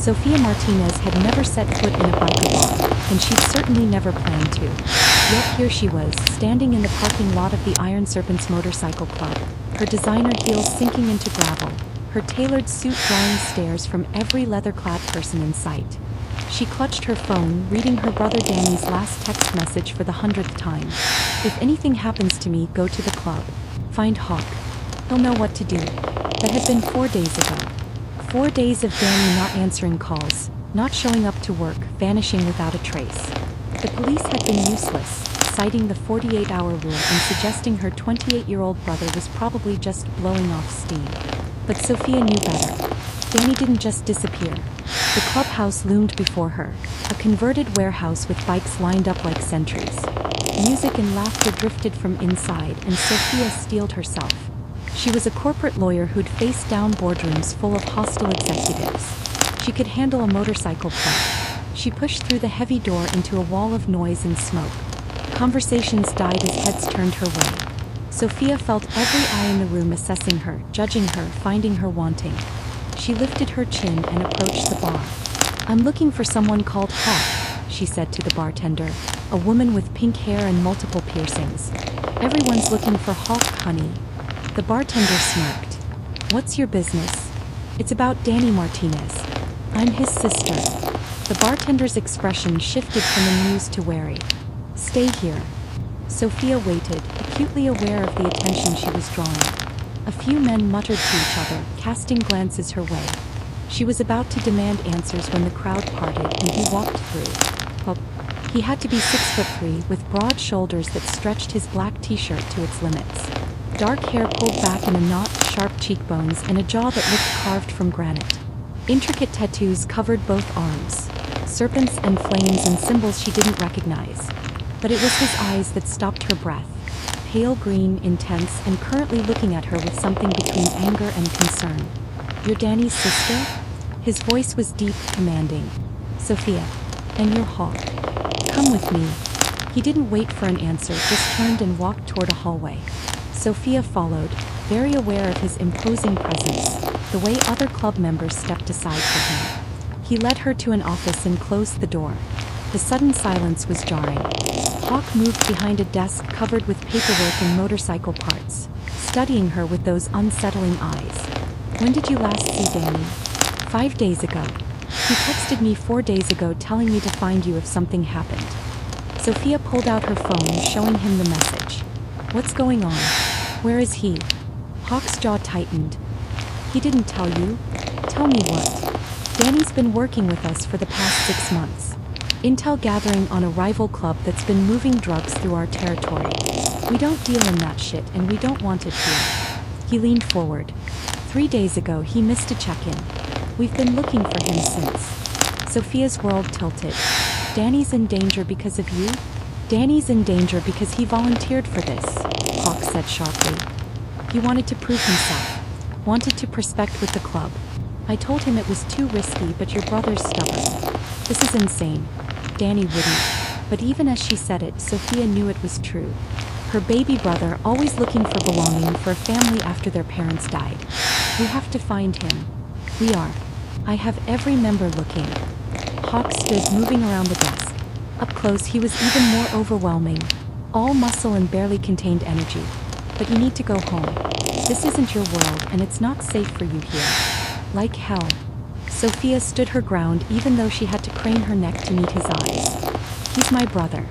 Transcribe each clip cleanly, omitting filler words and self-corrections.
Sophia Martinez had never set foot in a biker bar, and she'd certainly never planned to. Yet here she was, standing in the parking lot of the Iron Serpents Motorcycle Club, her designer heels sinking into gravel, her tailored suit drawing stares from every leather-clad person in sight. She clutched her phone, reading her brother Danny's last text message for the 100th time. "If anything happens to me, go to the club. Find Hawk. He'll know what to do." That had been 4 days ago. 4 days of Danny not answering calls, not showing up to work, vanishing without a trace. The police had been useless, citing the 48-hour rule and suggesting her 28-year-old brother was probably just blowing off steam. But Sophia knew better. Danny didn't just disappear. The clubhouse loomed before her, a converted warehouse with bikes lined up like sentries. Music and laughter drifted from inside, and Sophia steeled herself. She was a corporate lawyer who'd faced down boardrooms full of hostile executives. She could handle a motorcycle club. She pushed through the heavy door into a wall of noise and smoke. Conversations died as heads turned her way. Sophia felt every eye in the room assessing her, judging her, finding her wanting. She lifted her chin and approached the bar. "I'm looking for someone called Hawk," she said to the bartender, a woman with pink hair and multiple piercings. "Everyone's looking for Hawk, honey." The bartender smirked. "What's your business?" "It's about Danny Martinez. I'm his sister." The bartender's expression shifted from amused to wary. "Stay here." Sophia waited, acutely aware of the attention she was drawing. A few men muttered to each other, casting glances her way. She was about to demand answers when the crowd parted and he walked through. Well, he had to be 6'3", with broad shoulders that stretched his black t-shirt to its limits. Dark hair pulled back in a knot, sharp cheekbones, and a jaw that looked carved from granite. Intricate tattoos covered both arms. Serpents and flames and symbols she didn't recognize. But it was his eyes that stopped her breath. Pale green, intense, and currently looking at her with something between anger and concern. "You're Danny's sister?" His voice was deep, commanding. "Sophia. And you're Hawk. Come with me." He didn't wait for an answer, just turned and walked toward a hallway. Sophia followed, very aware of his imposing presence, the way other club members stepped aside for him. He led her to an office and closed the door. The sudden silence was jarring. Hawk moved behind a desk covered with paperwork and motorcycle parts, studying her with those unsettling eyes. "When did you last see Danny?" 5 days ago. He texted me 4 days ago telling me to find you if something happened." Sophia pulled out her phone, showing him the message. "What's going on? Where is he?" Hawk's jaw tightened. "He didn't tell you?" "Tell me what?" "Danny's been working with us for the past 6 months. Intel gathering on a rival club that's been moving drugs through our territory. We don't deal in that shit and we don't want it here." He leaned forward. 3 days ago he missed a check-in. We've been looking for him since. Sophia's world tilted. "Danny's in danger because of you?" "Danny's in danger because he volunteered for this," Hawk said sharply. "He wanted to prove himself. Wanted to prospect with the club. I told him it was too risky, but your brother's stubborn. This is insane. Danny wouldn't." But even as she said it, Sophia knew it was true. Her baby brother, always looking for belonging, for a family after their parents died. "We have to find him." "We are. I have every member looking." Hawk stood, moving around the desk. Up close he was even more overwhelming. All muscle and barely contained energy. "But you need to go home. This isn't your world and it's not safe for you here." "Like hell." Sophia stood her ground even though she had to crane her neck to meet his eyes. "He's my brother.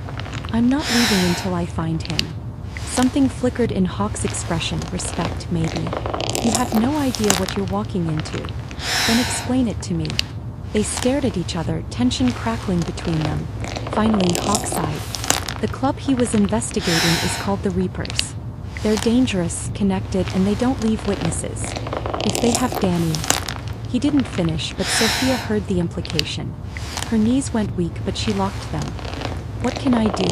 I'm not leaving until I find him." Something flickered in Hawk's expression. "Respect, maybe. You have no idea what you're walking into. Then explain it to me." They stared at each other, tension crackling between them. Finally, Hawk sighed. "The club he was investigating is called the Reapers. They're dangerous, connected, and they don't leave witnesses. If they have Danny..." He didn't finish, but Sophia heard the implication. Her knees went weak, but she locked them. "What can I do?"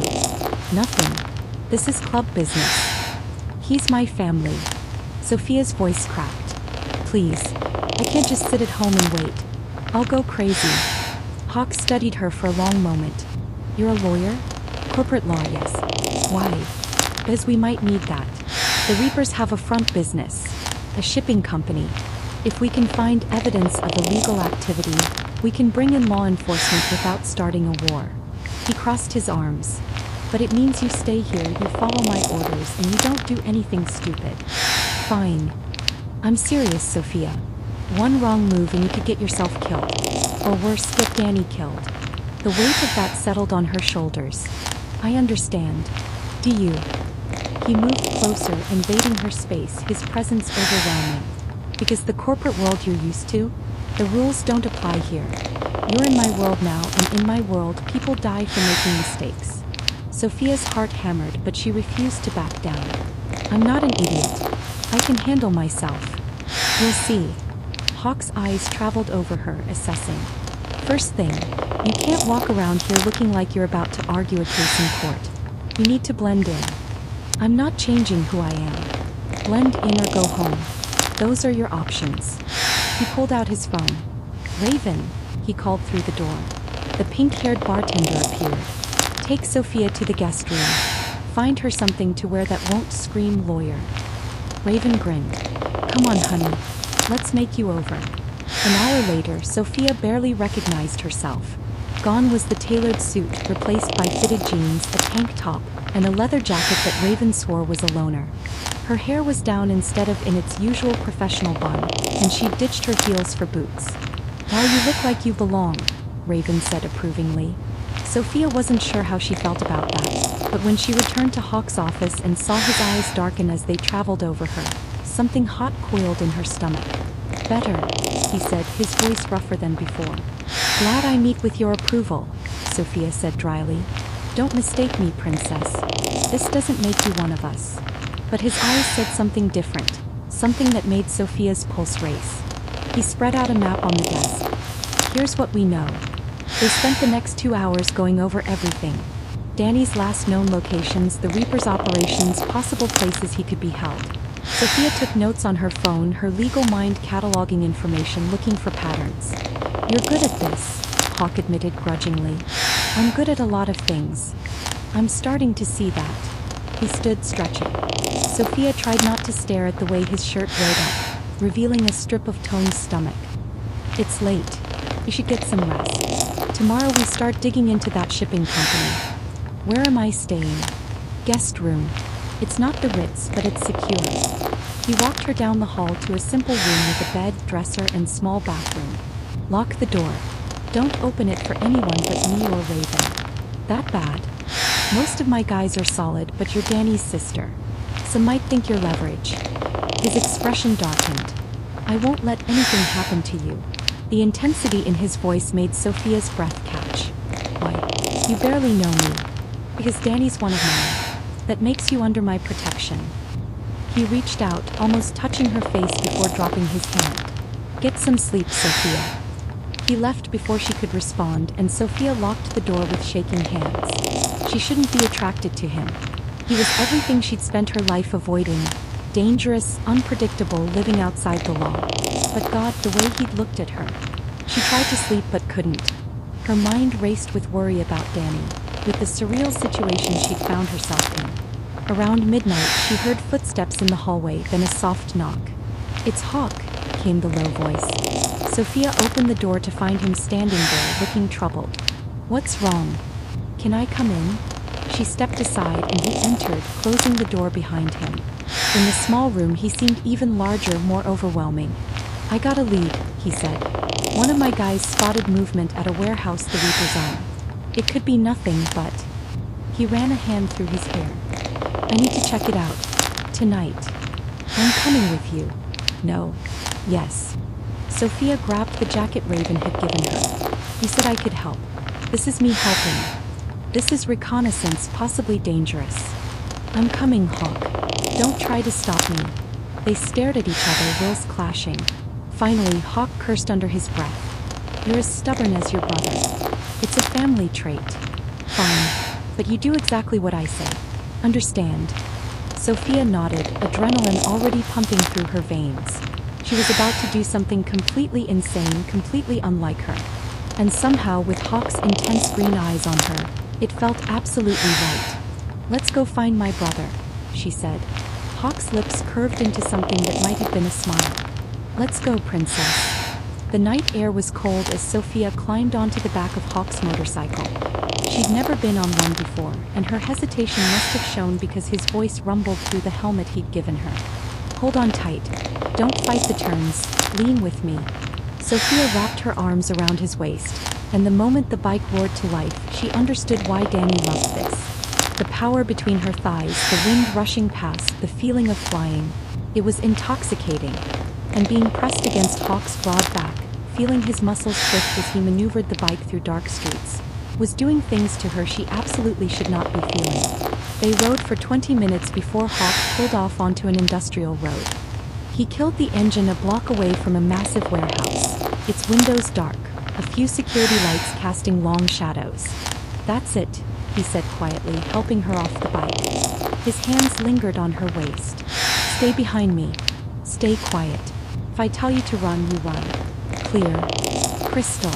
"Nothing. This is club business. He's my family." Sophia's voice cracked. "Please. I can't just sit at home and wait. I'll go crazy." Hawk studied her for a long moment. "You're a lawyer?" "Corporate law, yes." "Why?" "Because we might need that. The Reapers have a front business. A shipping company. If we can find evidence of illegal activity..." We can bring in law enforcement without starting a war. He crossed his arms. But it means you stay here, you follow my orders, and you don't do anything stupid. Fine. I'm serious, Sophia. One wrong move and you could get yourself killed. Or worse, get Danny killed. The weight of that settled on her shoulders. I understand. Do you? He moved closer, invading her space, his presence overwhelming. Because the corporate world you're used to, the rules don't apply here. You're in my world now, and in my world, people die for making mistakes. Sophia's heart hammered, but she refused to back down. I'm not an idiot. I can handle myself. We'll see. Hawk's eyes traveled over her, assessing. First thing, you can't walk around here looking like you're about to argue a case in court. You need to blend in. I'm not changing who I am. Blend in or go home. Those are your options. He pulled out his phone. Raven, he called through the door. The pink-haired bartender appeared. Take Sophia to the guest room. Find her something to wear that won't scream lawyer. Raven grinned. Come on, honey. Let's make you over. An hour later, Sophia barely recognized herself. Gone was the tailored suit, replaced by fitted jeans, a tank top, and a leather jacket that Raven swore was a loner. Her hair was down instead of in its usual professional bun, and she'd ditched her heels for boots. Now you look like you belong, Raven said approvingly. Sophia wasn't sure how she felt about that, but when she returned to Hawk's office and saw his eyes darken as they traveled over her, something hot coiled in her stomach. Better, he said, his voice rougher than before. Glad I meet with your approval, Sophia said dryly. Don't mistake me, princess. This doesn't make you one of us. But his eyes said something different, something that made Sophia's pulse race. He spread out a map on the desk. Here's what we know. They spent the next 2 hours going over everything. Danny's last known locations, the Reaper's operations, possible places he could be held. Sophia took notes on her phone, her legal mind cataloging information, looking for patterns. You're good at this, Hawk admitted grudgingly. I'm good at a lot of things. I'm starting to see that. He stood stretching. Sophia tried not to stare at the way his shirt rolled up, revealing a strip of toned stomach. It's late. You should get some rest. Tomorrow we start digging into that shipping company. Where am I staying? Guest room. It's not the Ritz, but it's secure. He walked her down the hall to a simple room with a bed, dresser, and small bathroom. Lock the door. Don't open it for anyone but me or Raven. That bad? Most of my guys are solid, but you're Danny's sister. Some might think you're leverage. His expression darkened. I won't let anything happen to you. The intensity in his voice made Sophia's breath catch. Why? You barely know me. Because Danny's one of mine. That makes you under my protection. He reached out, almost touching her face before dropping his hand. Get some sleep, Sophia. He left before she could respond, and Sophia locked the door with shaking hands. She shouldn't be attracted to him. He was everything she'd spent her life avoiding. Dangerous, unpredictable, living outside the law. But God, the way he'd looked at her. She tried to sleep but couldn't. Her mind raced with worry about Danny, with the surreal situation she'd found herself in. Around midnight, she heard footsteps in the hallway, then a soft knock. It's Hawk, came the low voice. Sophia opened the door to find him standing there, looking troubled. What's wrong? Can I come in? She stepped aside and he entered, closing the door behind him. In the small room, he seemed even larger, more overwhelming. I got a lead, he said. One of my guys spotted movement at a warehouse the Reaper's on. It could be nothing, but... He ran a hand through his hair. I need to check it out. Tonight. I'm coming with you. No. Yes. Sophia grabbed the jacket Raven had given her. He said I could help. This is me helping. This is reconnaissance, possibly dangerous. I'm coming, Hawk. Don't try to stop me. They stared at each other, wills clashing. Finally, Hawk cursed under his breath. You're as stubborn as your brother. It's a family trait. Fine. But you do exactly what I say. Understand? Sophia nodded, adrenaline already pumping through her veins. She was about to do something completely insane, completely unlike her. And somehow, with Hawk's intense green eyes on her, it felt absolutely right. Let's go find my brother, she said. Hawk's lips curved into something that might have been a smile. Let's go, princess. The night air was cold as Sophia climbed onto the back of Hawk's motorcycle. She'd never been on one before, and her hesitation must have shown because his voice rumbled through the helmet he'd given her. "Hold on tight. Don't fight the turns, lean with me." Sophia wrapped her arms around his waist, and the moment the bike roared to life, she understood why Danny loved this. The power between her thighs, the wind rushing past, the feeling of flying. It was intoxicating. And being pressed against Hawk's broad back, feeling his muscles shift as he maneuvered the bike through dark streets, was doing things to her she absolutely should not be feeling. They rode for 20 minutes before Hawk pulled off onto an industrial road. He killed the engine a block away from a massive warehouse, its windows dark, a few security lights casting long shadows. "That's it," he said quietly, helping her off the bike. His hands lingered on her waist. "Stay behind me. Stay quiet. If I tell you to run, you run. Clear. Crystal."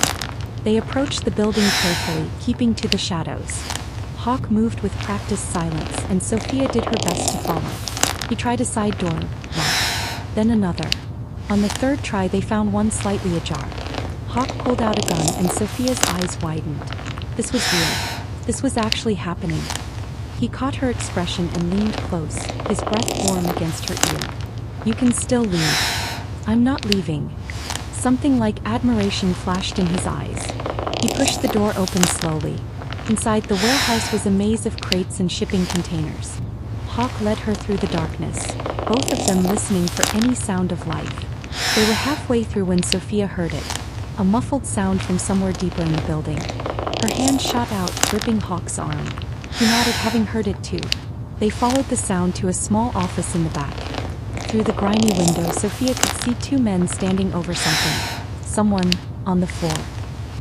They approached the building carefully, keeping to the shadows. Hawk moved with practiced silence, and Sophia did her best to follow. He tried a side door, locked. Then another. On the third try they found one slightly ajar. Hawk pulled out a gun and Sophia's eyes widened. This was real. This was actually happening. He caught her expression and leaned close, his breath warm against her ear. "You can still leave." "I'm not leaving." Something like admiration flashed in his eyes. He pushed the door open slowly. Inside the warehouse was a maze of crates and shipping containers. Hawk led her through the darkness, both of them listening for any sound of life. They were halfway through when Sophia heard it, a muffled sound from somewhere deeper in the building. Her hand shot out, gripping Hawk's arm. He nodded, having heard it too. They followed the sound to a small office in the back. Through the grimy window, Sophia could see two men standing over something. Someone, on the floor.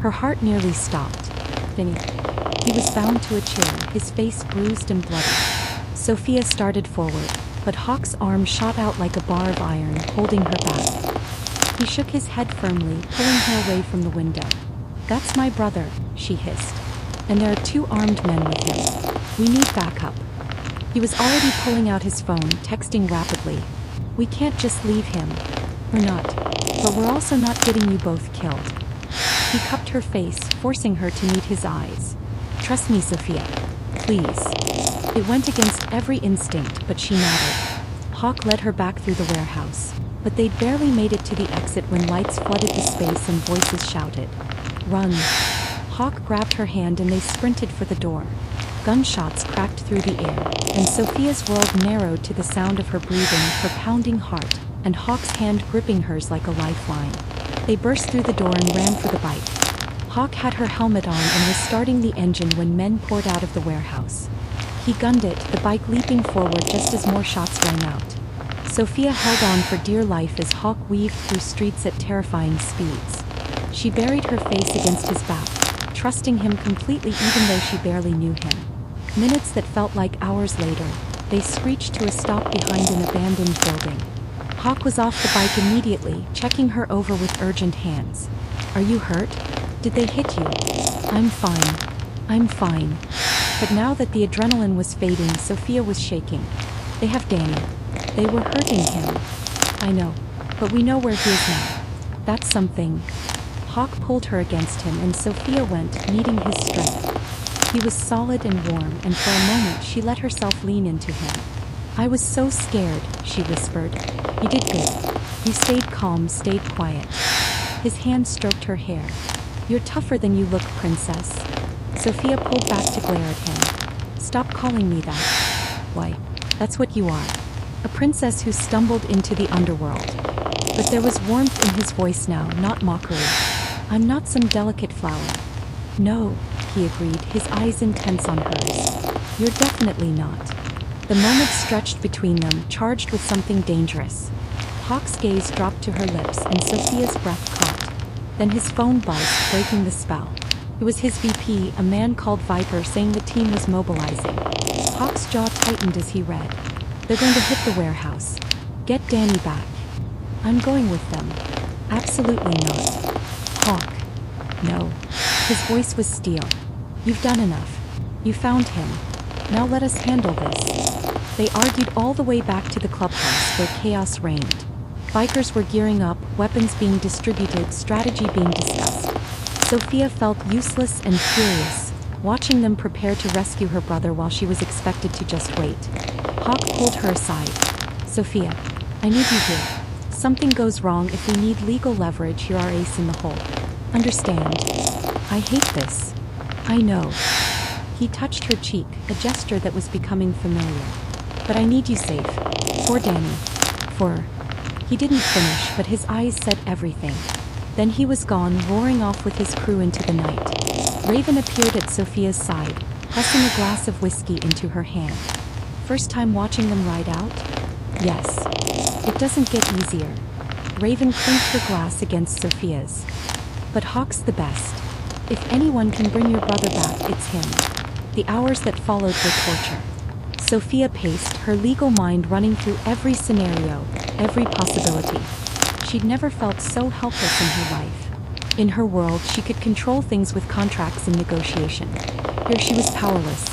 Her heart nearly stopped. Vinny. He was bound to a chair, his face bruised and bloody. Sophia started forward, but Hawk's arm shot out like a bar of iron, holding her back. He shook his head firmly, pulling her away from the window. "That's my brother," she hissed. "And there are two armed men with him. We need backup." He was already pulling out his phone, texting rapidly. "We can't just leave him. We're not. But we're also not getting you both killed." He cupped her face, forcing her to meet his eyes. "Trust me, Sophia. Please." It went against every instinct, but she nodded. Hawk led her back through the warehouse. But they'd barely made it to the exit when lights flooded the space and voices shouted. "Run." Hawk grabbed her hand and they sprinted for the door. Gunshots cracked through the air, and Sophia's world narrowed to the sound of her breathing, her pounding heart, and Hawk's hand gripping hers like a lifeline. They burst through the door and ran for the bike. Hawk had her helmet on and was starting the engine when men poured out of the warehouse. He gunned it, the bike leaping forward just as more shots rang out. Sophia held on for dear life as Hawk weaved through streets at terrifying speeds. She buried her face against his back, trusting him completely even though she barely knew him. Minutes that felt like hours later, they screeched to a stop behind an abandoned building. Hawk was off the bike immediately, checking her over with urgent hands. "Are you hurt? Did they hit you?" "I'm fine. I'm fine." But now that the adrenaline was fading, Sophia was shaking. "They have Danny. They were hurting him." "I know. But we know where he is now. That's something." Hawk pulled her against him and Sophia went, meeting his strength. He was solid and warm, and for a moment she let herself lean into him. "I was so scared," she whispered. "You did good. You stayed calm, stayed quiet." His hand stroked her hair. "You're tougher than you look, princess." Sophia pulled back to glare at him. "Stop calling me that." "Why, that's what you are. A princess who stumbled into the underworld." But there was warmth in his voice now, not mockery. "I'm not some delicate flower." "No," he agreed, his eyes intense on hers. "You're definitely not." The moment stretched between them, charged with something dangerous. Hawk's gaze dropped to her lips and Sophia's breath caught. Then his phone buzzed, breaking the spell. It was his VP, a man called Viper, saying the team was mobilizing. Hawk's jaw tightened as he read. "They're going to hit the warehouse. Get Danny back." "I'm going with them." "Absolutely not." "Hawk." "No." His voice was steel. "You've done enough. You found him. Now let us handle this." They argued all the way back to the clubhouse where chaos reigned. Bikers were gearing up, weapons being distributed, strategy being discussed. Sophia felt useless and furious, watching them prepare to rescue her brother while she was expected to just wait. Hawk pulled her aside. Sophia, I need you here. Something goes wrong if we need legal leverage, you're our ace in the hole. Understand? I hate this. I know. He touched her cheek, a gesture that was becoming familiar. But I need you safe. For Danny. For... He didn't finish, but his eyes said everything. Then he was gone, roaring off with his crew into the night. Raven appeared at Sophia's side, pressing a glass of whiskey into her hand. First time watching them ride out? Yes. It doesn't get easier. Raven clinked her glass against Sophia's. But Hawk's the best. If anyone can bring your brother back, it's him. The hours that followed were torture. Sophia paced, her legal mind running through every scenario, every possibility. She'd never felt so helpless in her life. In her world, she could control things with contracts and negotiation. Here she was powerless.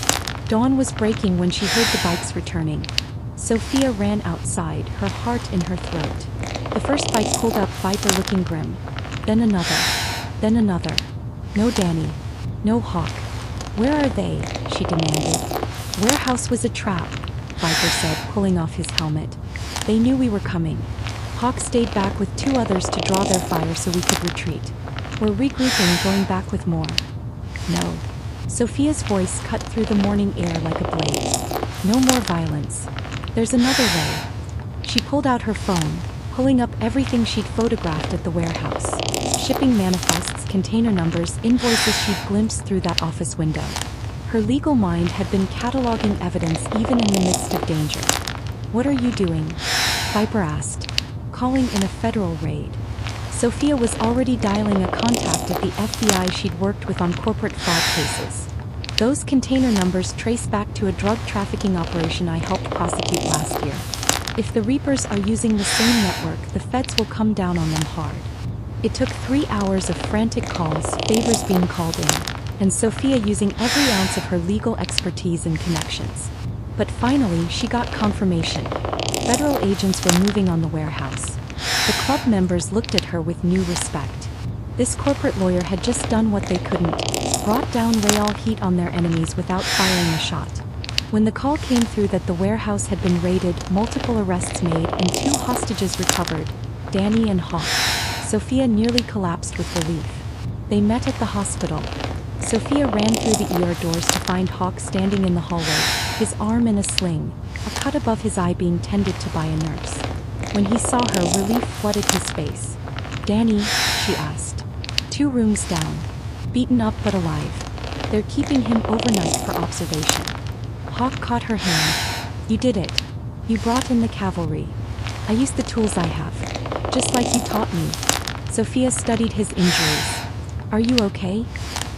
Dawn was breaking when she heard the bikes returning. Sophia ran outside, her heart in her throat. The first bike pulled up, Viper looking grim. Then another. Then another. No Danny. No Hawk. Where are they? She demanded. Warehouse was a trap, Viper said, pulling off his helmet. They knew we were coming. Hawk stayed back with two others to draw their fire so we could retreat. We're regrouping, going back with more. No. Sophia's voice cut through the morning air like a blaze. No more violence. There's another way. She pulled out her phone, pulling up everything she'd photographed at the warehouse. Shipping manifests, container numbers, invoices she'd glimpsed through that office window. Her legal mind had been cataloging evidence even in the midst of danger. What are you doing? Viper asked. Calling in a federal raid. Sophia was already dialing a contact at the FBI she'd worked with on corporate fraud cases. Those container numbers trace back to a drug trafficking operation I helped prosecute last year. If the Reapers are using the same network, the feds will come down on them hard. It took 3 hours of frantic calls, favors being called in, and Sophia using every ounce of her legal expertise and connections. But finally, she got confirmation. Federal agents were moving on the warehouse. The club members looked at her with new respect. This corporate lawyer had just done what they couldn't, brought down real heat on their enemies without firing a shot. When the call came through that the warehouse had been raided, multiple arrests made, and 2 hostages recovered, Danny and Hawk, Sophia nearly collapsed with relief. They met at the hospital. Sophia ran through the ER doors to find Hawk standing in the hallway, his arm in a sling, a cut above his eye being tended to by a nurse. When he saw her, relief flooded his face. Danny, she asked. 2 rooms down. Beaten up but alive. They're keeping him overnight for observation. Hawk caught her hand. You did it. You brought in the cavalry. I used the tools I have. Just like you taught me. Sophia studied his injuries. Are you okay?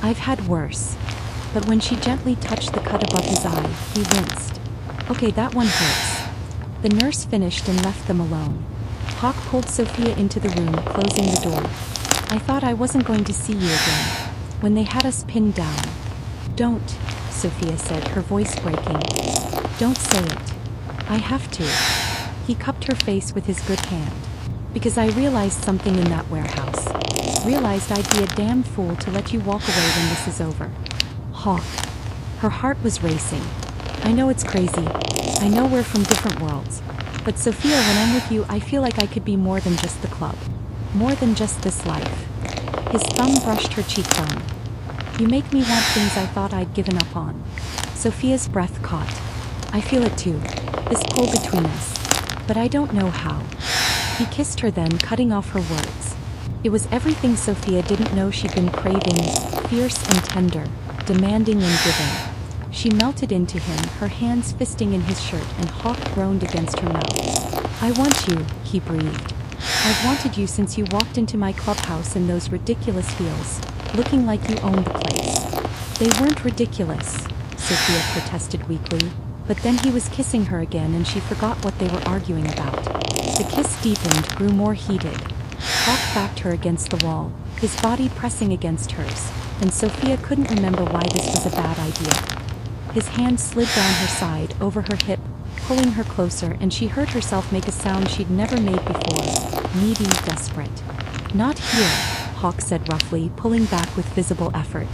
I've had worse. But when she gently touched the cut above his eye, he winced. Okay, that one hurts. The nurse finished and left them alone. Hawk pulled Sophia into the room, closing the door. I thought I wasn't going to see you again. When they had us pinned down. Don't, Sophia said, her voice breaking. Don't say it. I have to. He cupped her face with his good hand. Because I realized something in that warehouse. Realized I'd be a damn fool to let you walk away when this is over. Hawk. Her heart was racing. I know it's crazy. I know we're from different worlds. But Sophia, when I'm with you, I feel like I could be more than just the club. More than just this life. His thumb brushed her cheekbone. You make me want things I thought I'd given up on. Sophia's breath caught. I feel it too. This pull between us. But I don't know how. He kissed her then, cutting off her words. It was everything Sophia didn't know she'd been craving, fierce and tender, demanding and giving. She melted into him, her hands fisting in his shirt, and Hawk groaned against her mouth. I want you, he breathed. I've wanted you since you walked into my clubhouse in those ridiculous heels, looking like you owned the place. They weren't ridiculous, Sophia protested weakly, but then he was kissing her again and she forgot what they were arguing about. The kiss deepened, grew more heated. Hawk backed her against the wall, his body pressing against hers, and Sophia couldn't remember why this was a bad idea. His hand slid down her side, over her hip, pulling her closer, and she heard herself make a sound she'd never made before. Needy, desperate. Not here, Hawk said roughly, pulling back with visible effort.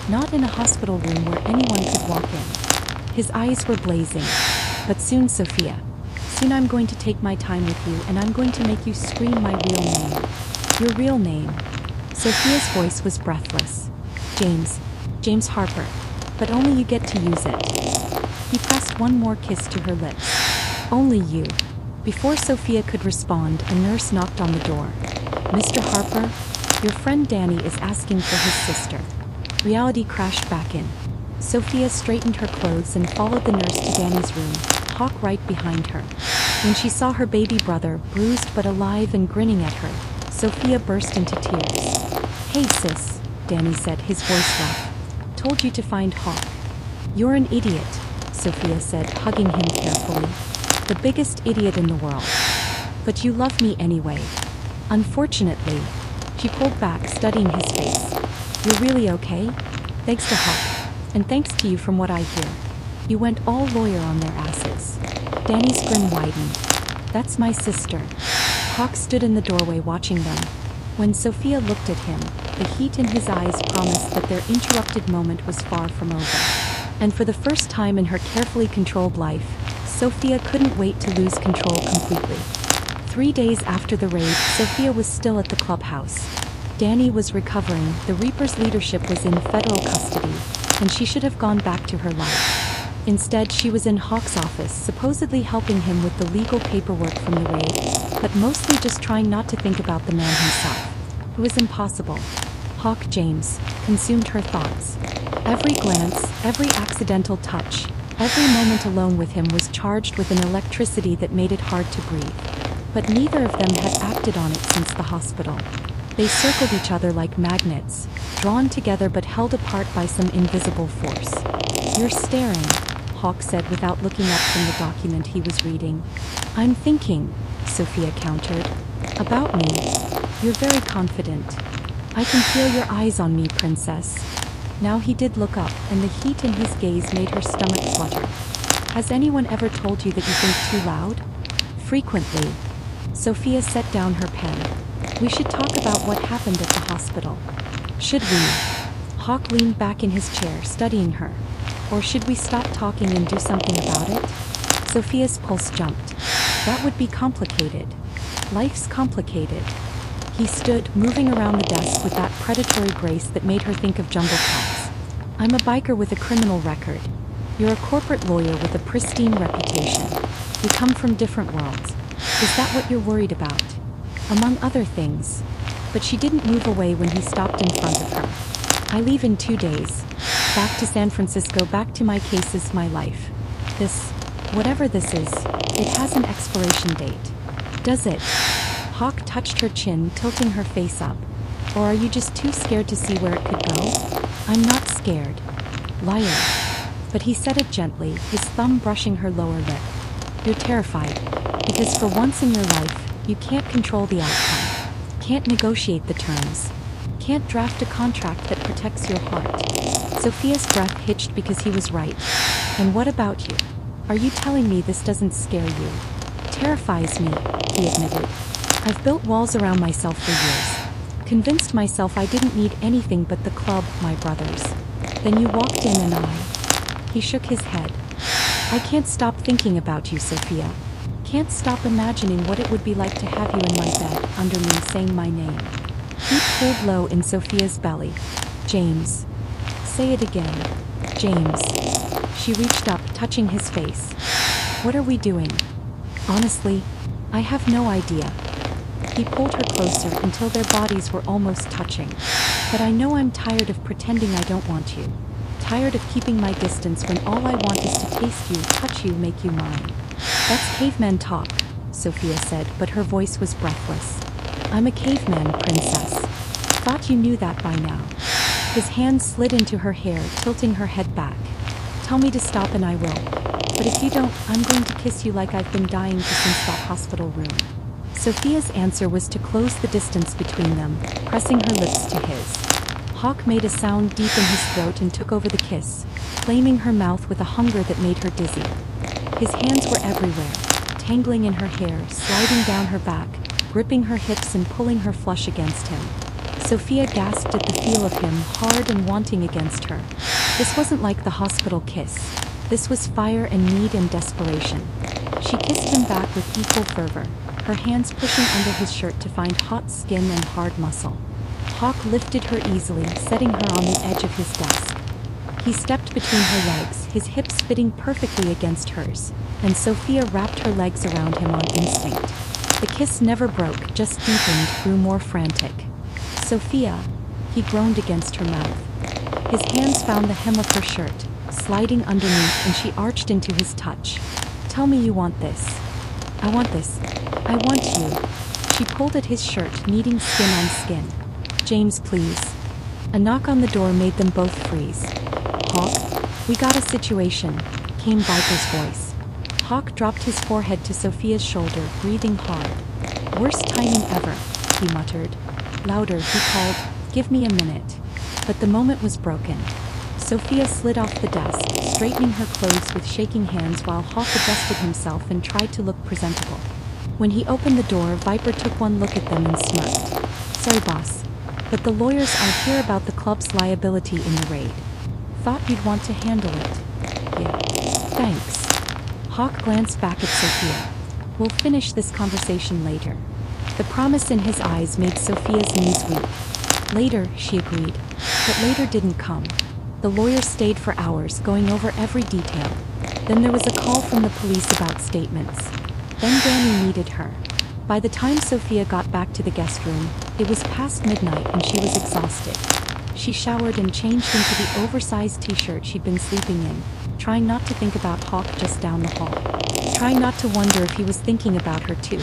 Not in a hospital room where anyone could walk in. His eyes were blazing. But soon, Sophia. Soon I'm going to take my time with you, and I'm going to make you scream my real name. Your real name. Sophia's voice was breathless. James Harper. But only you get to use it. He pressed one more kiss to her lips. Only you. Before Sophia could respond, a nurse knocked on the door. Mr. Harper, your friend Danny is asking for his sister. Reality crashed back in. Sophia straightened her clothes and followed the nurse to Danny's room, Hawk right behind her. When she saw her baby brother, bruised but alive and grinning at her, Sophia burst into tears. Hey sis, Danny said, his voice rough. Told you to find Hawk. You're an idiot, Sophia said, hugging him carefully. The biggest idiot in the world. But you love me anyway. Unfortunately. She pulled back, studying his face. You're really okay? Thanks to Hawk. And thanks to you from what I hear. You went all lawyer on their asses. Danny's grin widened. That's my sister. Hawk stood in the doorway watching them. When Sophia looked at him, the heat in his eyes promised that their interrupted moment was far from over. And for the first time in her carefully controlled life, Sophia couldn't wait to lose control completely. 3 days after the raid, Sophia was still at the clubhouse. Danny was recovering, the Reaper's leadership was in federal custody, and she should have gone back to her life. Instead, she was in Hawk's office, supposedly helping him with the legal paperwork from the raid, but mostly just trying not to think about the man himself. It was impossible. Hawk James consumed her thoughts. Every glance, every accidental touch, every moment alone with him was charged with an electricity that made it hard to breathe. But neither of them had acted on it since the hospital. They circled each other like magnets, drawn together but held apart by some invisible force. You're staring, Hawk said without looking up from the document he was reading. I'm thinking, Sophia countered. About me. You're very confident. I can feel your eyes on me, princess. Now he did look up, and the heat in his gaze made her stomach flutter. Has anyone ever told you that you think too loud? Frequently. Sophia set down her pen. We should talk about what happened at the hospital. Should we? Hawk leaned back in his chair, studying her. Or should we stop talking and do something about it? Sophia's pulse jumped. That would be complicated. Life's complicated. He stood, moving around the desk with that predatory grace that made her think of jungle cats. I'm a biker with a criminal record. You're a corporate lawyer with a pristine reputation. We come from different worlds. Is that what you're worried about? Among other things. But she didn't move away when he stopped in front of her. I leave in 2 days. Back to San Francisco, back to my cases, my life. This, whatever this is, it has an expiration date. Does it? Hawk touched her chin, tilting her face up. Or are you just too scared to see where it could go? I'm not scared. Liar. But he said it gently, his thumb brushing her lower lip. You're terrified. Because for once in your life, you can't control the outcome. Can't negotiate the terms. Can't draft a contract that protects your heart. Sophia's breath hitched because he was right. And what about you? Are you telling me this doesn't scare you? Terrifies me, he admitted. I've built walls around myself for years. Convinced myself I didn't need anything but the club, my brothers. Then you walked in and He shook his head. I can't stop thinking about you, Sophia. Can't stop imagining what it would be like to have you in my bed, under me, saying my name. Heat cooled low in Sophia's belly. James. Say it again. James. She reached up, touching his face. What are we doing? Honestly, I have no idea. He pulled her closer until their bodies were almost touching. But I know I'm tired of pretending I don't want you. Tired of keeping my distance when all I want is to taste you, touch you, make you mine. That's caveman talk, Sophia said, but her voice was breathless. I'm a caveman, princess. Thought you knew that by now. His hand slid into her hair, tilting her head back. Tell me to stop and I will. But if you don't, I'm going to kiss you like I've been dying to since that hospital room. Sophia's answer was to close the distance between them, pressing her lips to his. Hawk made a sound deep in his throat and took over the kiss, claiming her mouth with a hunger that made her dizzy. His hands were everywhere, tangling in her hair, sliding down her back, gripping her hips and pulling her flush against him. Sophia gasped at the feel of him, hard and wanting against her. This wasn't like the hospital kiss. This was fire and need and desperation. She kissed him back with equal fervor, her hands pushing under his shirt to find hot skin and hard muscle. Hawk lifted her easily, setting her on the edge of his desk. He stepped between her legs, his hips fitting perfectly against hers, and Sophia wrapped her legs around him on instinct. The kiss never broke, just deepened, grew more frantic. "Sophia," he groaned against her mouth. His hands found the hem of her shirt, sliding underneath, and she arched into his touch. "Tell me you want this." "I want this. I want you." She pulled at his shirt, kneading skin on skin. "James, please." A knock on the door made them both freeze. "Hawk, we got a situation," came Viper's voice. Hawk dropped his forehead to Sophia's shoulder, breathing hard. "Worst timing ever," he muttered. Louder, he called, "Give me a minute." But the moment was broken. Sophia slid off the desk, straightening her clothes with shaking hands while Hawk adjusted himself and tried to look presentable. When he opened the door, Viper took one look at them and smirked. "Sorry, boss, but the lawyers are here about the club's liability in the raid. Thought you'd want to handle it." "Yeah. Thanks." Hawk glanced back at Sophia. "We'll finish this conversation later." The promise in his eyes made Sophia's knees weak. "Later," she agreed. But later didn't come. The lawyer stayed for hours, going over every detail. Then there was a call from the police about statements. Then Danny needed her. By the time Sophia got back to the guest room, it was past midnight and she was exhausted. She showered and changed into the oversized t-shirt she'd been sleeping in, trying not to think about Hawk just down the hall. Trying not to wonder if he was thinking about her too.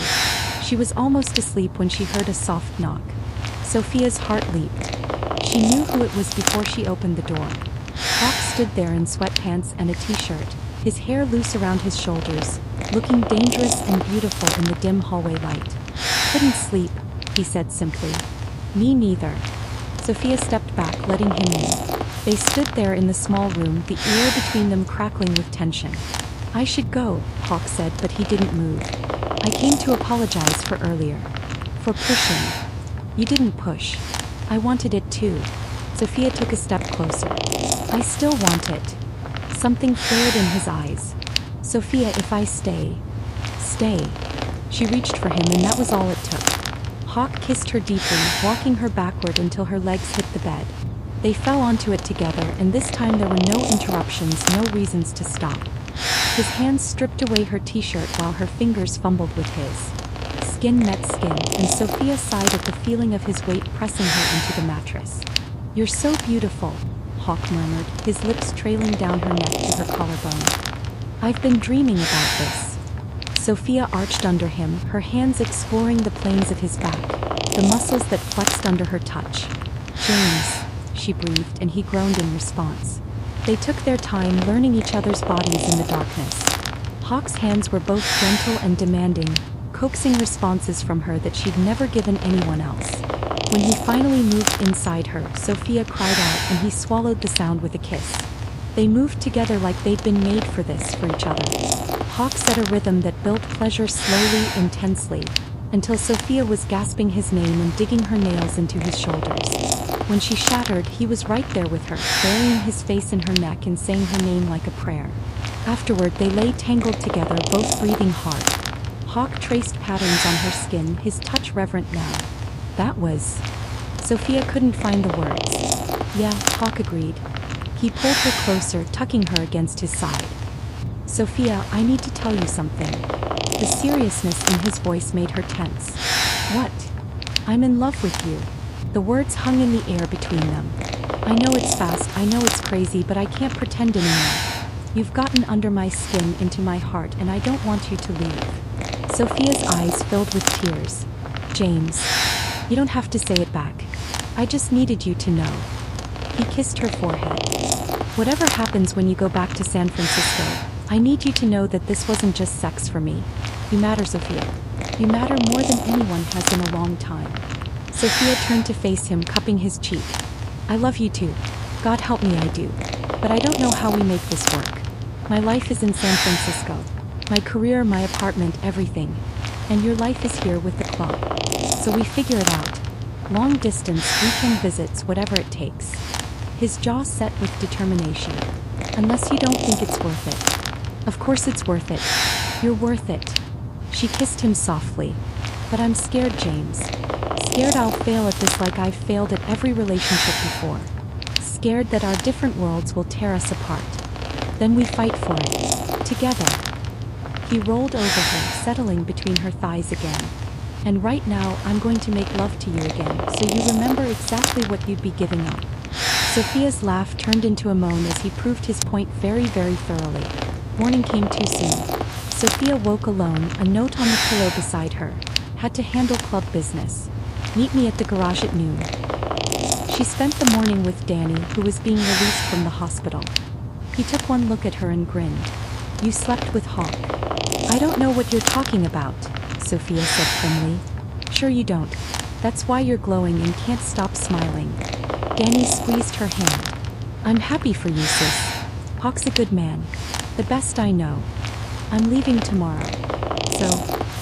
She was almost asleep when she heard a soft knock. Sophia's heart leaped. She knew who it was before she opened the door. Hawk stood there in sweatpants and a t-shirt, his hair loose around his shoulders, looking dangerous and beautiful in the dim hallway light. "Couldn't sleep," he said simply. "Me neither." Sophia stepped back, letting him in. They stood there in the small room, the air between them crackling with tension. "I should go," Hawk said, but he didn't move. "I came to apologize for earlier. For pushing." "You didn't push. I wanted it too." Sophia took a step closer. "I still want it." Something flared in his eyes. "Sophia, if I stay." "Stay." She reached for him and that was all it took. Hawk kissed her deeply, walking her backward until her legs hit the bed. They fell onto it together, and this time there were no interruptions, no reasons to stop. His hands stripped away her t-shirt while her fingers fumbled with his. Skin met skin, and Sophia sighed at the feeling of his weight pressing her into the mattress. "You're so beautiful," Hawk murmured, his lips trailing down her neck to her collarbone. "I've been dreaming about this." Sophia arched under him, her hands exploring the planes of his back, the muscles that flexed under her touch. "James," she breathed, and he groaned in response. They took their time, learning each other's bodies in the darkness. Hawk's hands were both gentle and demanding, coaxing responses from her that she'd never given anyone else. When he finally moved inside her, Sophia cried out and he swallowed the sound with a kiss. They moved together like they'd been made for this, for each other. Hawk set a rhythm that built pleasure slowly, intensely, until Sophia was gasping his name and digging her nails into his shoulders. When she shattered, he was right there with her, burying his face in her neck and saying her name like a prayer. Afterward, they lay tangled together, both breathing hard. Hawk traced patterns on her skin, his touch reverent now. "That was..." Sophia couldn't find the words. "Yeah," Hawk agreed. He pulled her closer, tucking her against his side. "Sophia, I need to tell you something." The seriousness in his voice made her tense. "What?" "I'm in love with you." The words hung in the air between them. "I know it's fast, I know it's crazy, but I can't pretend anymore. You've gotten under my skin, into my heart, and I don't want you to leave." Sophia's eyes filled with tears. "James, you don't have to say it back. I just needed you to know." He kissed her forehead. "Whatever happens when you go back to San Francisco, I need you to know that this wasn't just sex for me. You matter, Sophia. You matter more than anyone has in a long time." Sophia turned to face him, cupping his cheek. "I love you too. God help me, I do. But I don't know how we make this work. My life is in San Francisco. My career, my apartment, everything. And your life is here with the club. So we figure it out. Long distance, weekend visits, whatever it takes. His jaw set with determination. Unless you don't think it's worth it. Of course it's worth it. You're worth it. She kissed him softly. But I'm scared, James. Scared I'll fail at this like I've failed at every relationship before. Scared that our different worlds will tear us apart. Then we fight for it. Together. He rolled over her, settling between her thighs again. And right now, I'm going to make love to you again, so you remember exactly what you'd be giving up. Sophia's laugh turned into a moan as he proved his point very, very thoroughly. Morning came too soon. Sophia woke alone, a note on the pillow beside her. Had to handle club business. Meet me at the garage at noon. She spent the morning with Danny, who was being released from the hospital. He took one look at her and grinned. You slept with Hawk. I don't know what you're talking about, Sophia said primly. Sure you don't. That's why you're glowing and can't stop smiling. Danny squeezed her hand. I'm happy for you, sis. Hawk's a good man. The best I know. I'm leaving tomorrow. So,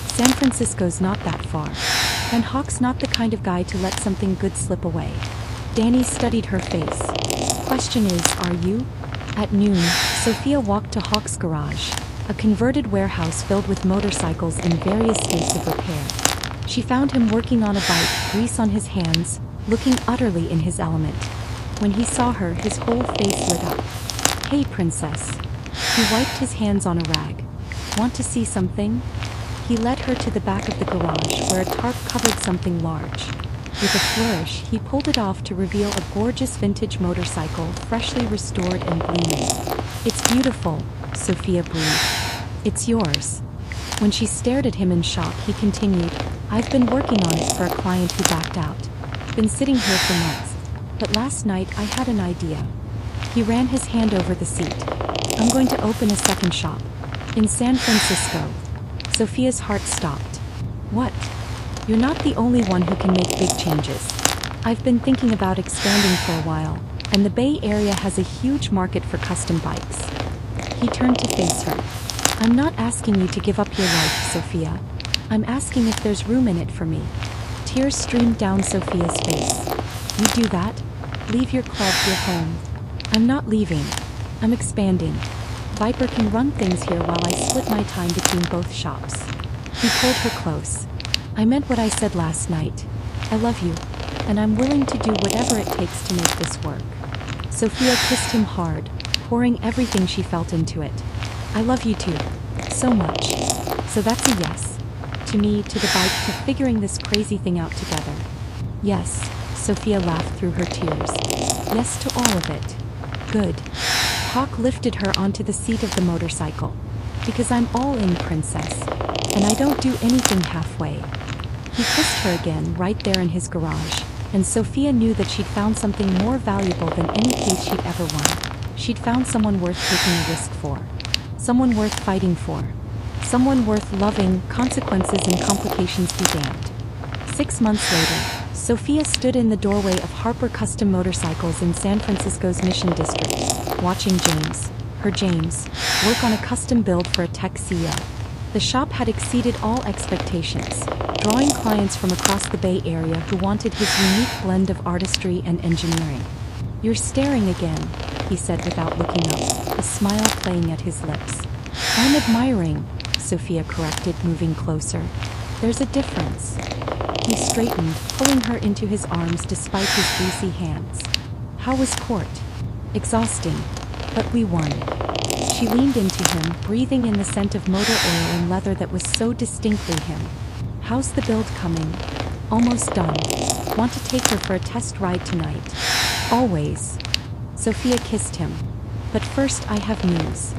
San Francisco's not that far. And Hawk's not the kind of guy to let something good slip away. Danny studied her face. Question is, are you? At noon, Sophia walked to Hawk's garage, a converted warehouse filled with motorcycles in various states of repair. She found him working on a bike, grease on his hands, looking utterly in his element. When he saw her, his whole face lit up. Hey, princess. He wiped his hands on a rag. Want to see something? He led her to the back of the garage where a tarp covered something large. With a flourish, he pulled it off to reveal a gorgeous vintage motorcycle, freshly restored and gleaming. It's beautiful, Sophia breathed. It's yours. When she stared at him in shock, he continued, I've been working on it for a client who backed out. Been sitting here for months. But last night I had an idea. He ran his hand over the seat. I'm going to open a second shop. In San Francisco. Sophia's heart stopped. What? You're not the only one who can make big changes. I've been thinking about expanding for a while, and the Bay Area has a huge market for custom bikes. He turned to face her. I'm not asking you to give up your life, Sophia. I'm asking if there's room in it for me. Tears streamed down Sophia's face. You do that? Leave your club, your home. I'm not leaving. I'm expanding. Viper can run things here while I split my time between both shops. He pulled her close. I meant what I said last night. I love you, and I'm willing to do whatever it takes to make this work. Sophia kissed him hard, pouring everything she felt into it. I love you too. So much. So that's a yes. To me, to the bike, to figuring this crazy thing out together. Yes, Sophia laughed through her tears. Yes to all of it. Good. Hawk lifted her onto the seat of the motorcycle. Because I'm all in, princess. And I don't do anything halfway. He kissed her again right there in his garage, and Sophia knew that she'd found something more valuable than any case she'd ever won. She'd found someone worth taking a risk for. Someone worth fighting for. Someone worth loving, consequences and complications be damned. 6 months later, Sophia stood in the doorway of Harper Custom Motorcycles in San Francisco's Mission District, watching her James, work on a custom build for a tech CEO. The shop had exceeded all expectations, drawing clients from across the Bay Area who wanted his unique blend of artistry and engineering. You're staring again, he said without looking up, a smile playing at his lips. I'm admiring, Sophia corrected, moving closer. There's a difference. He straightened, pulling her into his arms despite his greasy hands. How was court? Exhausting. But we won. She leaned into him, breathing in the scent of motor oil and leather that was so distinctly him. How's the build coming? Almost done. Want to take her for a test ride tonight? Always. Sophia kissed him. But first I have news.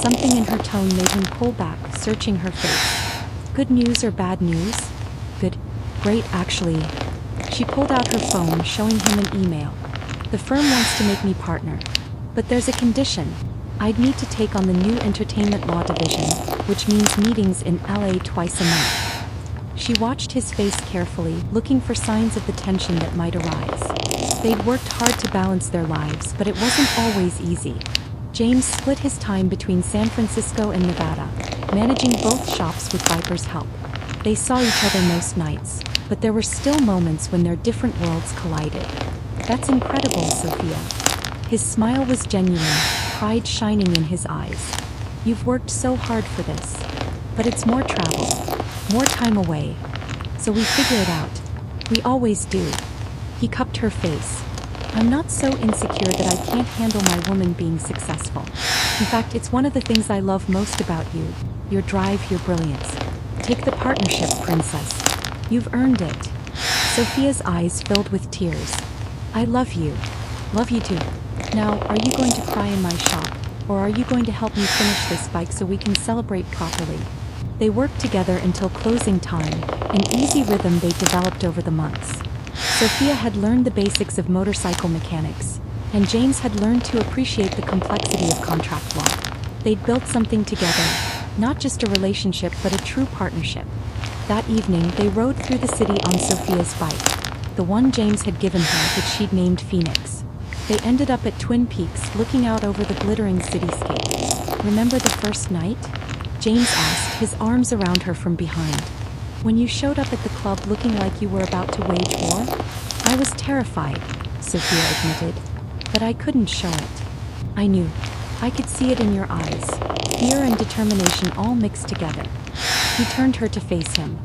Something in her tone made him pull back, searching her face. Good news or bad news? Good. Great, actually. She pulled out her phone, showing him an email. The firm wants to make me partner. But there's a condition. I'd need to take on the new entertainment law division, which means meetings in LA twice a month. She watched his face carefully, looking for signs of the tension that might arise. They'd worked hard to balance their lives, but it wasn't always easy. James split his time between San Francisco and Nevada, managing both shops with Viper's help. They saw each other most nights, but there were still moments when their different worlds collided. That's incredible, Sophia. His smile was genuine, pride shining in his eyes. You've worked so hard for this. But it's more travel, more time away. So we figure it out. We always do. He cupped her face. I'm not so insecure that I can't handle my woman being successful. In fact, it's one of the things I love most about you. Your drive, your brilliance. Take the partnership, princess. You've earned it. Sophia's eyes filled with tears. I love you. Love you too. Now, are you going to cry in my shop? Or are you going to help me finish this bike so we can celebrate properly? They worked together until closing time, an easy rhythm they developed over the months. Sophia had learned the basics of motorcycle mechanics, and James had learned to appreciate the complexity of contract law. They'd built something together, not just a relationship but a true partnership. That evening, they rode through the city on Sophia's bike, the one James had given her that she'd named Phoenix. They ended up at Twin Peaks, looking out over the glittering cityscape. Remember the first night? James asked, his arms around her from behind. When you showed up at the club looking like you were about to wage war? I was terrified, Sophia admitted. But I couldn't show it. I knew. I could see it in your eyes. Fear and determination all mixed together. He turned her to face him.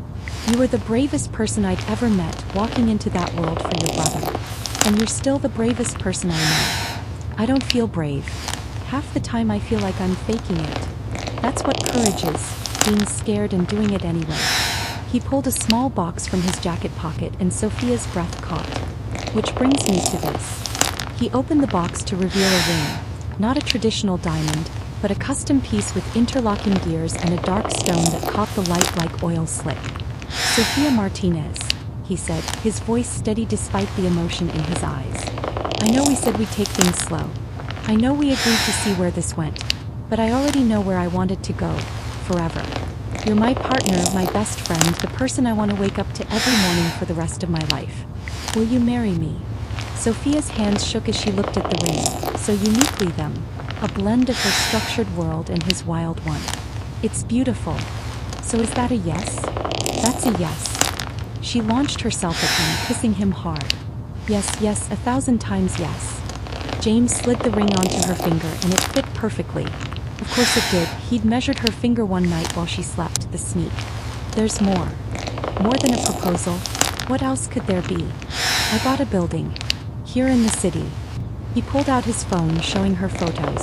You were the bravest person I'd ever met walking into that world for your brother. And you're still the bravest person I know. I don't feel brave. Half the time I feel like I'm faking it. That's what courage is, being scared and doing it anyway. He pulled a small box from his jacket pocket and Sophia's breath caught. Which brings me to this. He opened the box to reveal a ring. Not a traditional diamond, but a custom piece with interlocking gears and a dark stone that caught the light like oil slick. Sophia Martinez, he said, his voice steady despite the emotion in his eyes. I know we said we'd take things slow. I know we agreed to see where this went. But I already know where I wanted to go, forever. You're my partner, my best friend, the person I want to wake up to every morning for the rest of my life. Will you marry me? Sophia's hands shook as she looked at the ring, so uniquely them, a blend of her structured world and his wild one. It's beautiful. So is that a yes? That's a yes. She launched herself at him, kissing him hard. Yes, yes, 1,000 times yes. James slid the ring onto her finger and it fit perfectly. Of course it did. He'd measured her finger one night while she slept, the sneak. There's more. More than a proposal. What else could there be? I bought a building. Here in the city. He pulled out his phone, showing her photos.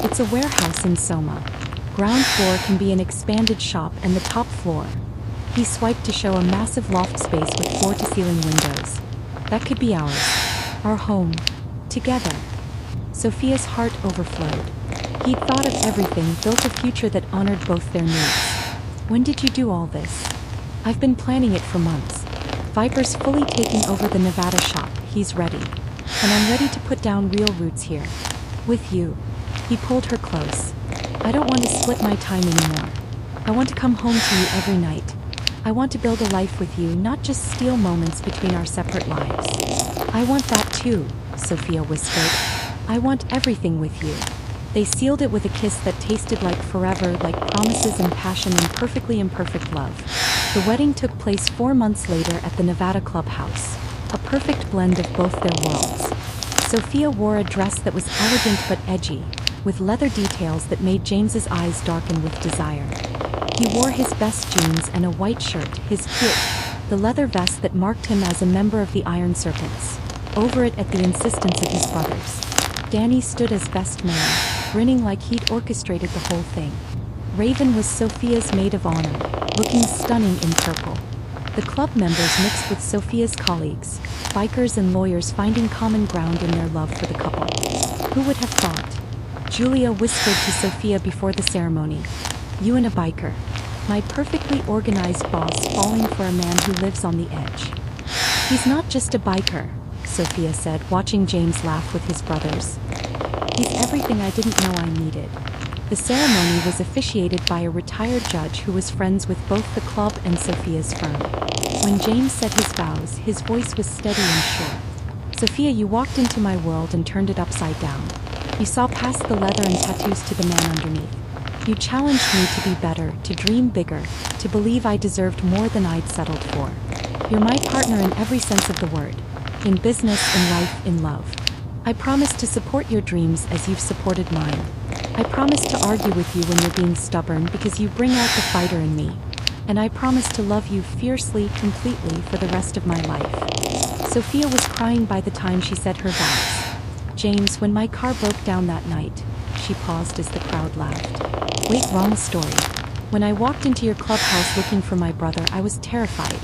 It's a warehouse in Soma. Ground floor can be an expanded shop and the top floor. He swiped to show a massive loft space with floor-to-ceiling windows. That could be ours. Our home. Together. Sophia's heart overflowed. He'd thought of everything, built a future that honored both their needs. When did you do all this? I've been planning it for months. Viper's fully taking over the Nevada shop. He's ready. And I'm ready to put down real roots here. With you. He pulled her close. I don't want to split my time anymore. I want to come home to you every night. I want to build a life with you, not just steal moments between our separate lives. I want that too, Sophia whispered. I want everything with you. They sealed it with a kiss that tasted like forever, like promises and passion and perfectly imperfect love. The wedding took place 4 months later at the Nevada clubhouse. A perfect blend of both their worlds. Sophia wore a dress that was elegant but edgy, with leather details that made James's eyes darken with desire. He wore his best jeans and a white shirt, his kit, the leather vest that marked him as a member of the Iron Serpents. Over it at the insistence of his brothers. Danny stood as best man, grinning like he'd orchestrated the whole thing. Raven was Sophia's maid of honor, looking stunning in purple. The club members mixed with Sophia's colleagues, bikers and lawyers finding common ground in their love for the couple. Who would have thought? Julia whispered to Sophia before the ceremony. You and a biker. My perfectly organized boss falling for a man who lives on the edge. He's not just a biker, Sophia said, watching James laugh with his brothers. He's everything I didn't know I needed. The ceremony was officiated by a retired judge who was friends with both the club and Sophia's firm. When James said his vows, his voice was steady and sure. Sophia, you walked into my world and turned it upside down. You saw past the leather and tattoos to the man underneath. You challenged me to be better, to dream bigger, to believe I deserved more than I'd settled for. You're my partner in every sense of the word. In business, in life, in love. I promise to support your dreams as you've supported mine. I promise to argue with you when you're being stubborn because you bring out the fighter in me. And I promise to love you fiercely, completely for the rest of my life. Sophia was crying by the time she said her vows. James, when my car broke down that night, she paused as the crowd laughed. Wait, wrong story. When I walked into your clubhouse looking for my brother, I was terrified.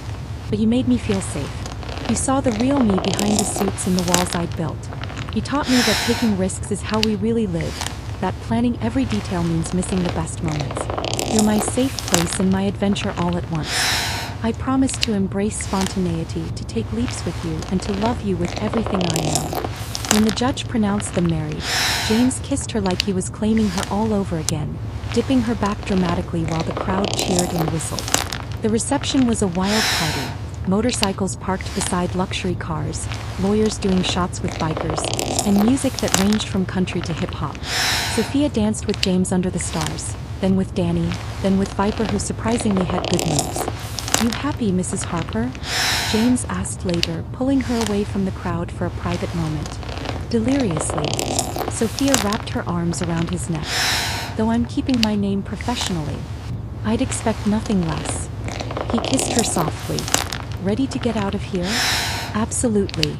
But you made me feel safe. You saw the real me behind the suits and the walls I'd built. You taught me that taking risks is how we really live, that planning every detail means missing the best moments. You're my safe place and my adventure all at once. I promise to embrace spontaneity, to take leaps with you, and to love you with everything I am. When the judge pronounced them married, James kissed her like he was claiming her all over again, dipping her back dramatically while the crowd cheered and whistled. The reception was a wild party. Motorcycles parked beside luxury cars, lawyers doing shots with bikers, and music that ranged from country to hip-hop. Sophia danced with James under the stars, then with Danny, then with Viper, who surprisingly had good moves. You happy, Mrs. Harper? James asked later, pulling her away from the crowd for a private moment. Deliriously, Sophia wrapped her arms around his neck. Though I'm keeping my name professionally, I'd expect nothing less. He kissed her softly. Ready to get out of here? Absolutely.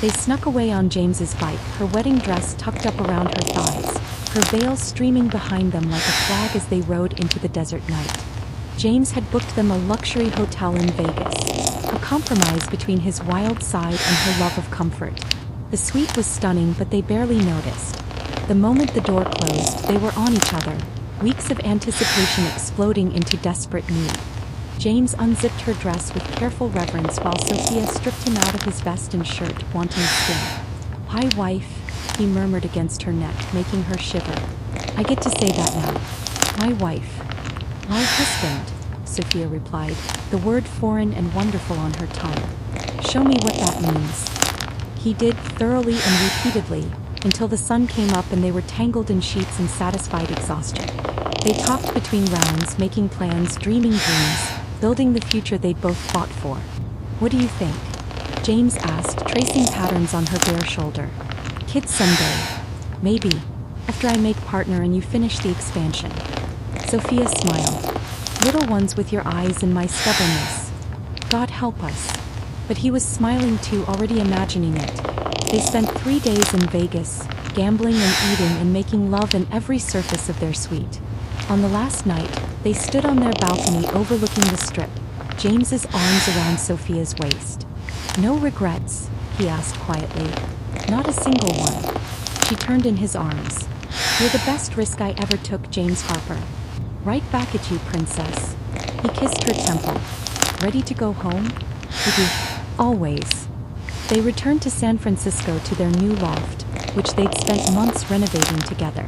They snuck away on James's bike, her wedding dress tucked up around her thighs, her veil streaming behind them like a flag as they rode into the desert night. James had booked them a luxury hotel in Vegas, a compromise between his wild side and her love of comfort. The suite was stunning, but they barely noticed. The moment the door closed, they were on each other, weeks of anticipation exploding into desperate need. James unzipped her dress with careful reverence while Sophia stripped him out of his vest and shirt, wanting skin. "My wife," he murmured against her neck, making her shiver. "I get to say that now. My wife." "My husband," Sophia replied, the word foreign and wonderful on her tongue. "Show me what that means." He did, thoroughly and repeatedly, until the sun came up and they were tangled in sheets in satisfied exhaustion. They talked between rounds, making plans, dreaming dreams, building the future they'd both fought for. "What do you think?" James asked, tracing patterns on her bare shoulder. "Kids someday. Maybe. After I make partner and you finish the expansion." Sophia smiled. "Little ones with your eyes and my stubbornness. God help us." But he was smiling too, already imagining it. They spent 3 days in Vegas, gambling and eating and making love in every surface of their suite. On the last night, they stood on their balcony overlooking the strip, James's arms around Sophia's waist. "No regrets?" he asked quietly. "Not a single one." She turned in his arms. "You're the best risk I ever took, James Harper." "Right back at you, princess." He kissed her temple. "Ready to go home?" "With you, always." They returned to San Francisco to their new loft, which they'd spent months renovating together.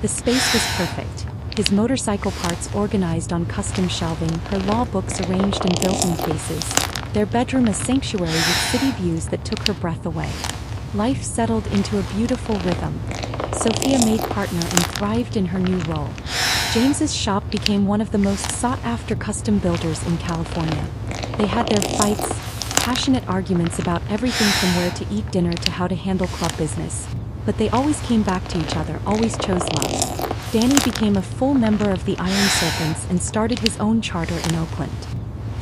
The space was perfect. His motorcycle parts organized on custom shelving, her law books arranged in built-in cases, their bedroom a sanctuary with city views that took her breath away. Life settled into a beautiful rhythm. Sophia made partner and thrived in her new role. James's shop became one of the most sought-after custom builders in California. They had their fights, passionate arguments about everything from where to eat dinner to how to handle club business. But they always came back to each other, always chose love. Danny became a full member of the Iron Serpents and started his own charter in Oakland.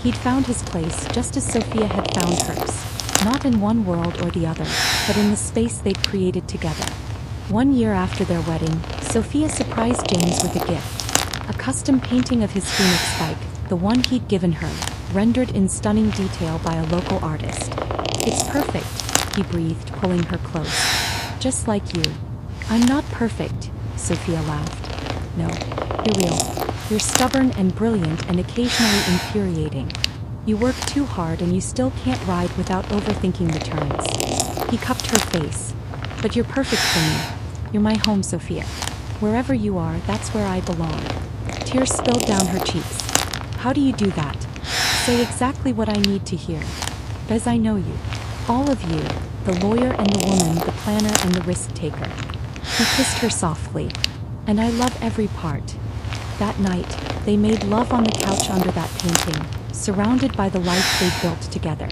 He'd found his place just as Sophia had found hers, not in one world or the other, but in the space they'd created together. 1 year after their wedding, Sophia surprised James with a gift, a custom painting of his Phoenix bike, the one he'd given her, rendered in stunning detail by a local artist. "It's perfect," he breathed, pulling her close. "Just like you." "I'm not perfect," Sophia laughed. "No, you're real. You're stubborn and brilliant and occasionally infuriating. You work too hard and you still can't ride without overthinking the turns." He cupped her face. "But you're perfect for me. You're my home, Sophia. Wherever you are, that's where I belong." Tears spilled down her cheeks. "How do you do that?" "Say exactly what I need to hear. Bez, I know you. All of you, the lawyer and the woman, the planner and the risk taker." He kissed her softly. "And I love every part. That night, they made love on the couch under that painting, surrounded by the life they'd built together.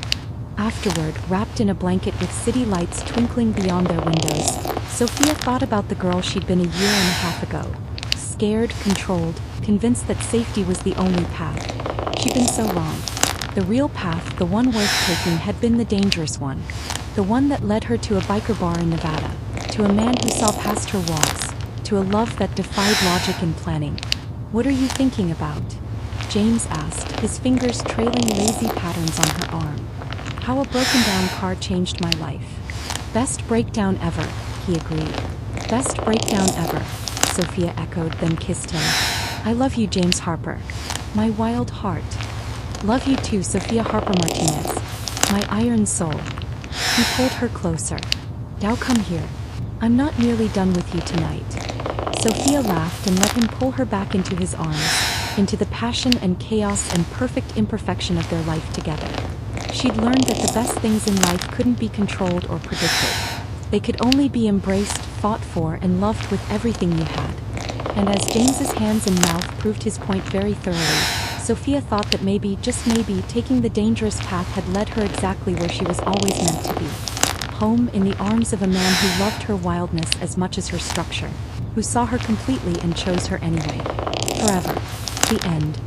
Afterward, wrapped in a blanket with city lights twinkling beyond their windows, Sophia thought about the girl she'd been a year and a half ago. Scared, controlled, convinced that safety was the only path. She'd been so wrong. The real path, the one worth taking, had been the dangerous one. The one that led her to a biker bar in Nevada, to a man who saw past her walls, to a love that defied logic and planning. "What are you thinking about?" James asked, his fingers trailing lazy patterns on her arm. "How a broken-down car changed my life." "Best breakdown ever," he agreed. "Best breakdown ever," Sophia echoed, then kissed him. "I love you, James Harper. My wild heart." "Love you too, Sophia Harper Martinez. My iron soul." He pulled her closer. "Now come here. I'm not nearly done with you tonight." Sophia laughed and let him pull her back into his arms, into the passion and chaos and perfect imperfection of their life together. She'd learned that the best things in life couldn't be controlled or predicted. They could only be embraced, fought for, and loved with everything you had. And as James's hands and mouth proved his point very thoroughly, Sophia thought that maybe, just maybe, taking the dangerous path had led her exactly where she was always meant to be. Home, in the arms of a man who loved her wildness as much as her structure, who saw her completely and chose her anyway. Forever. The end.